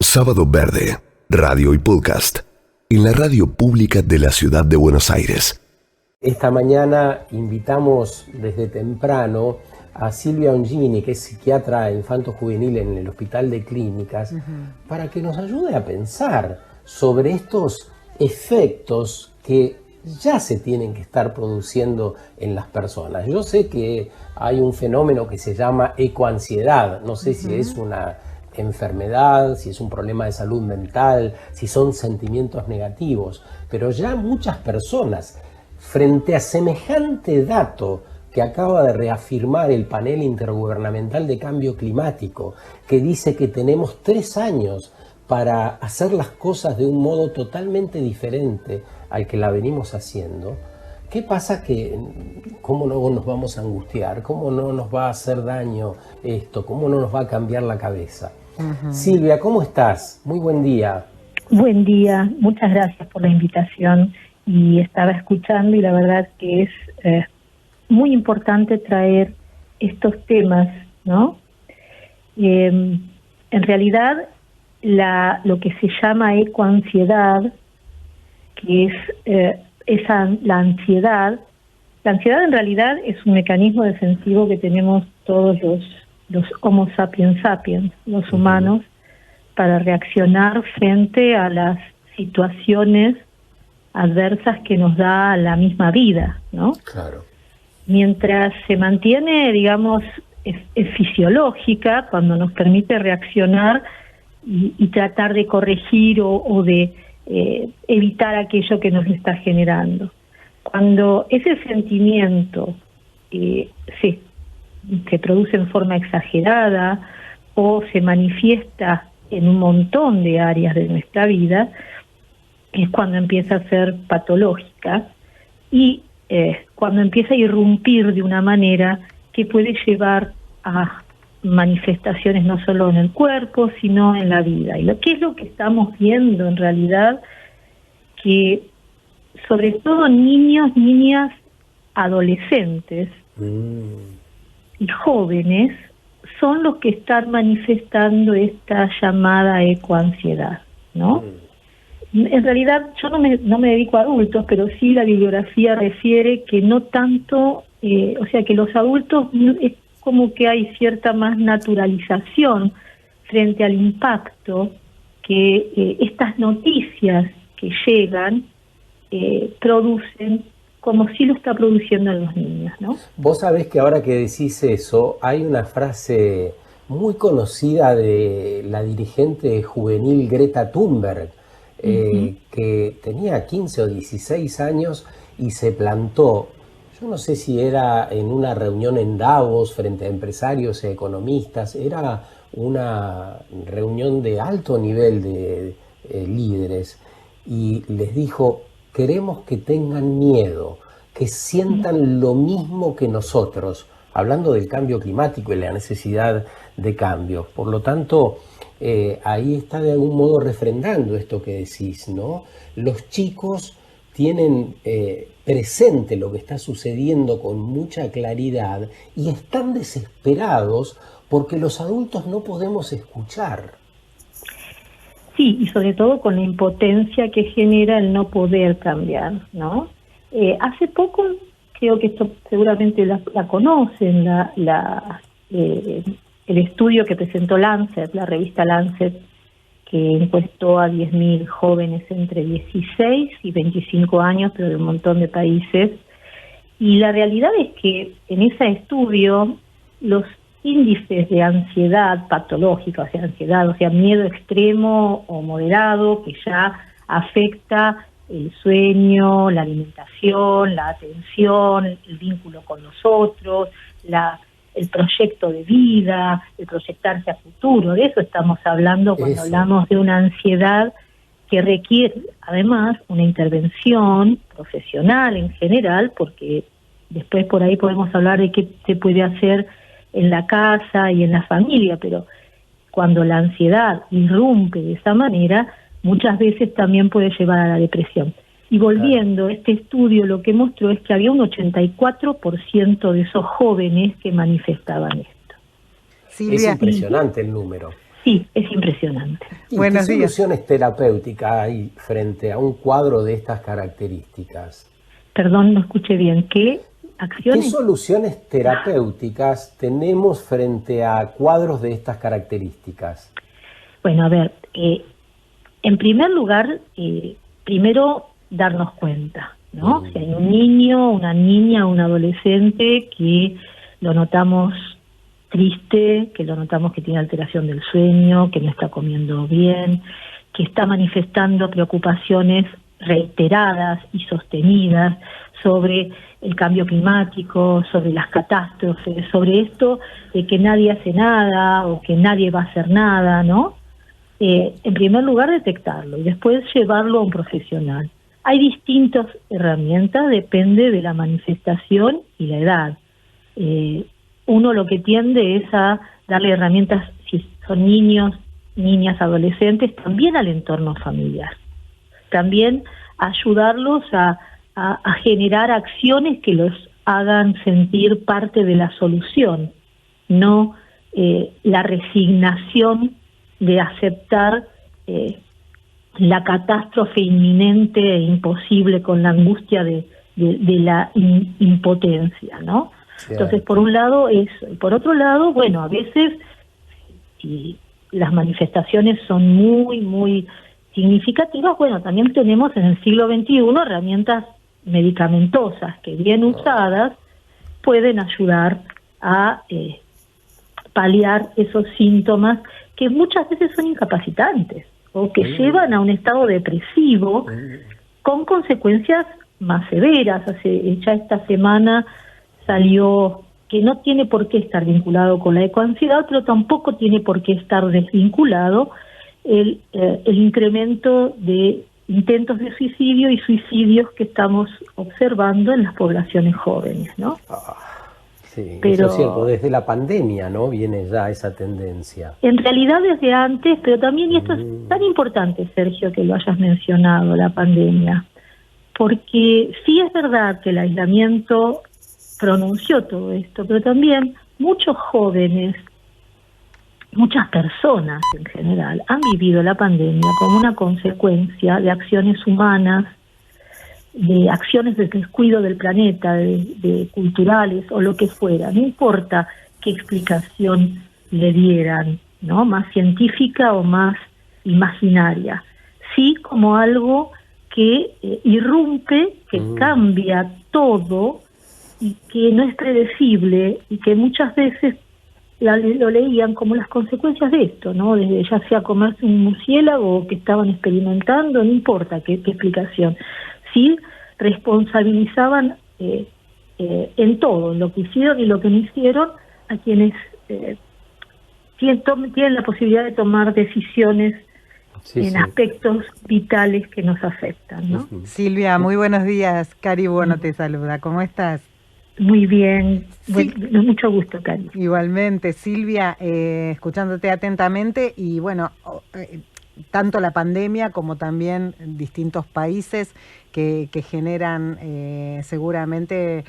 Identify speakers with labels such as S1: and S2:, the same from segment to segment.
S1: Sábado Verde, radio y podcast, en la radio pública de la ciudad de Buenos Aires.
S2: Esta mañana invitamos desde temprano a Silvia Ongini, que es psiquiatra infanto-juvenil en el Hospital de Clínicas, para que nos ayude a pensar sobre estos efectos que ya se tienen que estar produciendo en las personas. Yo sé que hay un fenómeno que se llama ecoansiedad, no sé si es una enfermedad, si es un problema de salud mental, si son sentimientos negativos, pero ya muchas personas, frente a semejante dato que acaba de reafirmar el panel intergubernamental de cambio climático, que dice que tenemos 3 años para hacer las cosas de un modo totalmente diferente al que la venimos haciendo, ¿qué pasa? ¿Cómo no nos vamos a angustiar? ¿Cómo no nos va a hacer daño esto? ¿Cómo no nos va a cambiar la cabeza? Silvia, ¿cómo estás? Muy buen día.
S3: Buen día, muchas gracias por la invitación. Y estaba escuchando y la verdad que es muy importante traer estos temas, ¿no? En realidad, lo que se llama ecoansiedad, que es la ansiedad en realidad es un mecanismo defensivo que tenemos todos los Homo sapiens sapiens, los humanos, para reaccionar frente a las situaciones adversas que nos da la misma vida, ¿no?
S2: Claro.
S3: Mientras se mantiene, digamos, es fisiológica, cuando nos permite reaccionar y tratar de corregir o de evitar aquello que nos está generando. Cuando ese sentimiento se produce en forma exagerada o se manifiesta en un montón de áreas de nuestra vida, es cuando empieza a ser patológica y cuando empieza a irrumpir de una manera que puede llevar a manifestaciones no solo en el cuerpo, sino en la vida. ¿Y qué es lo que estamos viendo en realidad? Que sobre todo niños, niñas, adolescentes y jóvenes son los que están manifestando esta llamada ecoansiedad, ¿no? En realidad yo no me dedico a adultos, pero sí la bibliografía refiere que no tanto, o sea que los adultos es como que hay cierta más naturalización frente al impacto que estas noticias que llegan producen, como si lo está produciendo en los niños, ¿no?
S2: Vos sabés que ahora que decís eso, hay una frase muy conocida de la dirigente juvenil Greta Thunberg, que tenía 15 o 16 años y se plantó, yo no sé si era en una reunión en Davos frente a empresarios e economistas, era una reunión de alto nivel de líderes, y les dijo: queremos que tengan miedo, que sientan lo mismo que nosotros, hablando del cambio climático y la necesidad de cambio. Por lo tanto, ahí está de algún modo refrendando esto que decís, ¿no? Los chicos tienen presente lo que está sucediendo con mucha claridad y están desesperados porque los adultos no podemos escuchar.
S3: Sí, y sobre todo con la impotencia que genera el no poder cambiar, ¿no? Hace poco, creo que esto seguramente la conocen, el estudio que presentó Lancet, la revista Lancet, que encuestó a 10.000 jóvenes entre 16 y 25 años, pero de un montón de países. Y la realidad es que en ese estudio los índices de ansiedad patológica, o sea, miedo extremo o moderado, que ya afecta el sueño, la alimentación, la atención, el vínculo con los otros, el proyecto de vida, el proyectarse a futuro. De eso estamos hablando cuando hablamos de una ansiedad que requiere además una intervención profesional en general, porque después por ahí podemos hablar de qué se puede hacer en la casa y en la familia, pero cuando la ansiedad irrumpe de esa manera, muchas veces también puede llevar a la depresión. Y volviendo, este estudio lo que mostró es que había un 84% de esos jóvenes que manifestaban esto.
S2: Silvia, es impresionante el número.
S3: Sí, es impresionante.
S2: ¿Y
S4: Buenos
S2: qué
S4: días.
S2: soluciones terapéuticas hay frente a un cuadro de estas características?
S3: Perdón, no escuché bien. ¿Qué
S2: ¿Qué
S3: acciones?
S2: soluciones terapéuticas tenemos frente a cuadros de estas características?
S3: Bueno, a ver, en primer lugar, primero darnos cuenta, ¿no? Si hay un niño, una niña, un adolescente que lo notamos triste, que lo notamos que tiene alteración del sueño, que no está comiendo bien, que está manifestando preocupaciones reiteradas y sostenidas sobre el cambio climático, sobre las catástrofes, sobre esto de que nadie hace nada o que nadie va a hacer nada, ¿no? En primer lugar, detectarlo y después llevarlo a un profesional. Hay distintas herramientas, depende de la manifestación y la edad. Uno lo que tiende es a darle herramientas, si son niños, niñas, adolescentes, también al entorno familiar. También ayudarlos a generar acciones que los hagan sentir parte de la solución, no la resignación de aceptar la catástrofe inminente e imposible con la angustia de la impotencia, ¿no?
S2: Cierto.
S3: Entonces, por un lado eso, y por otro lado, bueno, a veces si las manifestaciones son muy, muy significativas, bueno, también tenemos en el siglo XXI herramientas medicamentosas que bien usadas pueden ayudar a paliar esos síntomas que muchas veces son incapacitantes o que llevan a un estado depresivo con consecuencias más severas. Ya esta semana salió que no tiene por qué estar vinculado con la ecoansiedad, pero tampoco tiene por qué estar desvinculado el incremento de intentos de suicidio y suicidios que estamos observando en las poblaciones jóvenes, ¿no?
S2: Sí,
S3: Pero
S2: eso es cierto, desde la pandemia, ¿no? Viene ya esa tendencia.
S3: en realidad desde antes, pero también, y esto es tan importante, Sergio, que lo hayas mencionado, la pandemia, porque sí es verdad que el aislamiento pronunció todo esto, pero también muchos jóvenes, muchas personas en general, han vivido la pandemia como una consecuencia de acciones humanas, de acciones de descuido del planeta, de culturales o lo que fuera, no importa qué explicación le dieran, ¿no? Más científica o más imaginaria, sí como algo que irrumpe, que cambia todo y que no es predecible y que muchas veces lo leían como las consecuencias de esto, ¿no? Desde ya sea comerse un murciélago o que estaban experimentando, no importa qué explicación. Sí responsabilizaban en todo, lo que hicieron y lo que no hicieron, a quienes tienen la posibilidad de tomar decisiones en aspectos vitales que nos afectan, ¿no?
S4: Silvia, muy buenos días. Cari Bueno te saluda. ¿Cómo estás?
S3: Muy bien,
S4: Sí.
S3: Mucho gusto, Cari.
S4: Igualmente, Silvia, escuchándote atentamente y bueno, tanto la pandemia como también distintos países que generan seguramente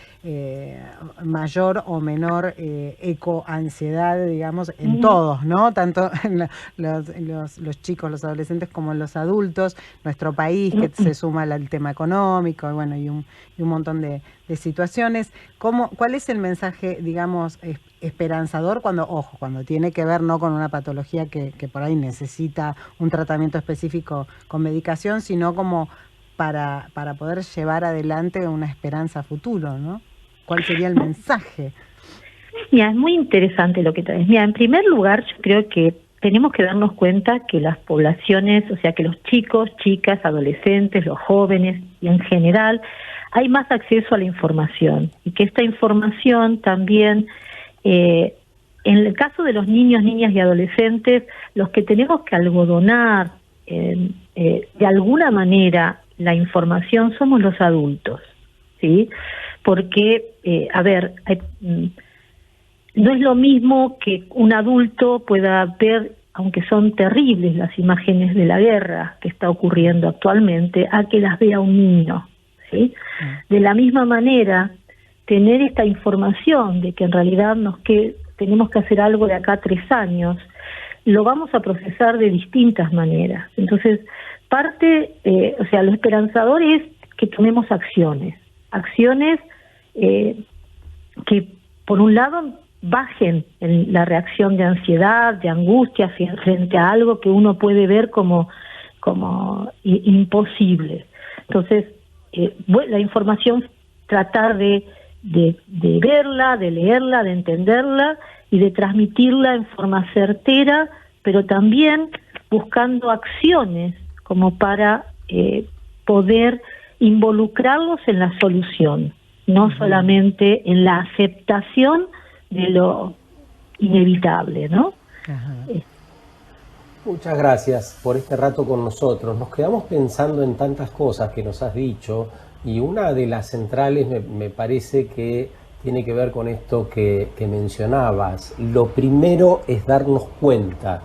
S4: mayor o menor ecoansiedad, digamos, en todos, ¿no? Tanto en los chicos, los adolescentes como en los adultos, nuestro país que se suma al tema económico, y bueno, y un montón de situaciones. ¿Cuál es el mensaje, digamos, esperanzador cuando tiene que ver no con una patología que por ahí necesita un tratamiento específico con medicación, sino como para poder llevar adelante una esperanza a futuro, ¿no? ¿Cuál sería el mensaje?
S3: Mira, es muy interesante lo que traes. Mira, en primer lugar, yo creo que tenemos que darnos cuenta que las poblaciones, o sea, que los chicos, chicas, adolescentes, los jóvenes y en general, hay más acceso a la información y que esta información también, en el caso de los niños, niñas y adolescentes, los que tenemos que algodonar de alguna manera la información somos los adultos, ¿sí? Porque, no es lo mismo que un adulto pueda ver, aunque son terribles las imágenes de la guerra que está ocurriendo actualmente, a que las vea un niño, ¿sí? De la misma manera, tener esta información de que en realidad tenemos que hacer algo de acá a 3 años, lo vamos a procesar de distintas maneras. Entonces, lo esperanzador es que tomemos acciones que, por un lado, bajen en la reacción de ansiedad, de angustia frente a algo que uno puede ver como imposible. Entonces, la información, tratar de verla, de leerla, de entenderla y de transmitirla en forma certera, pero también buscando acciones como para poder involucrarlos en la solución, no solamente en la aceptación de lo inevitable, ¿no?
S2: Muchas gracias por este rato con nosotros. Nos quedamos pensando en tantas cosas que nos has dicho, y una de las centrales me parece que tiene que ver con esto que mencionabas. Lo primero es darnos cuenta,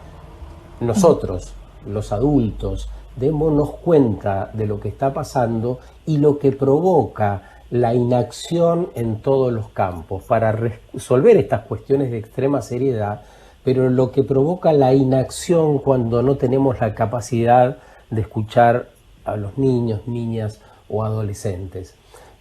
S2: nosotros, los adultos, démonos cuenta de lo que está pasando y lo que provoca la inacción en todos los campos para resolver estas cuestiones de extrema seriedad, pero lo que provoca la inacción cuando no tenemos la capacidad de escuchar a los niños, niñas o adolescentes.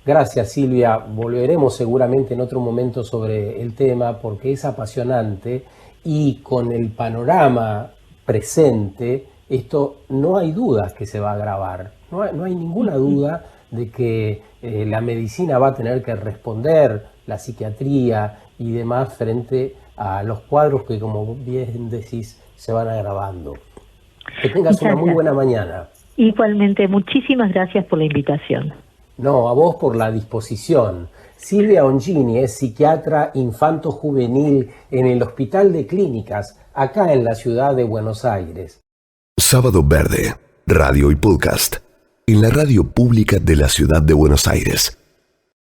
S2: Gracias, Silvia. Volveremos seguramente en otro momento sobre el tema porque es apasionante, y con el panorama presente, esto no hay dudas que se va a agravar. No hay ninguna duda de que la medicina va a tener que responder, la psiquiatría y demás, frente a los cuadros que, como bien decís, se van agravando. Que tengas una muy buena mañana.
S3: Igualmente, muchísimas gracias por la invitación.
S2: No, a vos por la disposición. Silvia Ongini es psiquiatra infanto-juvenil en el Hospital de Clínicas, acá en la ciudad de Buenos Aires.
S1: Sábado Verde, radio y podcast, en la radio pública de la ciudad de Buenos Aires.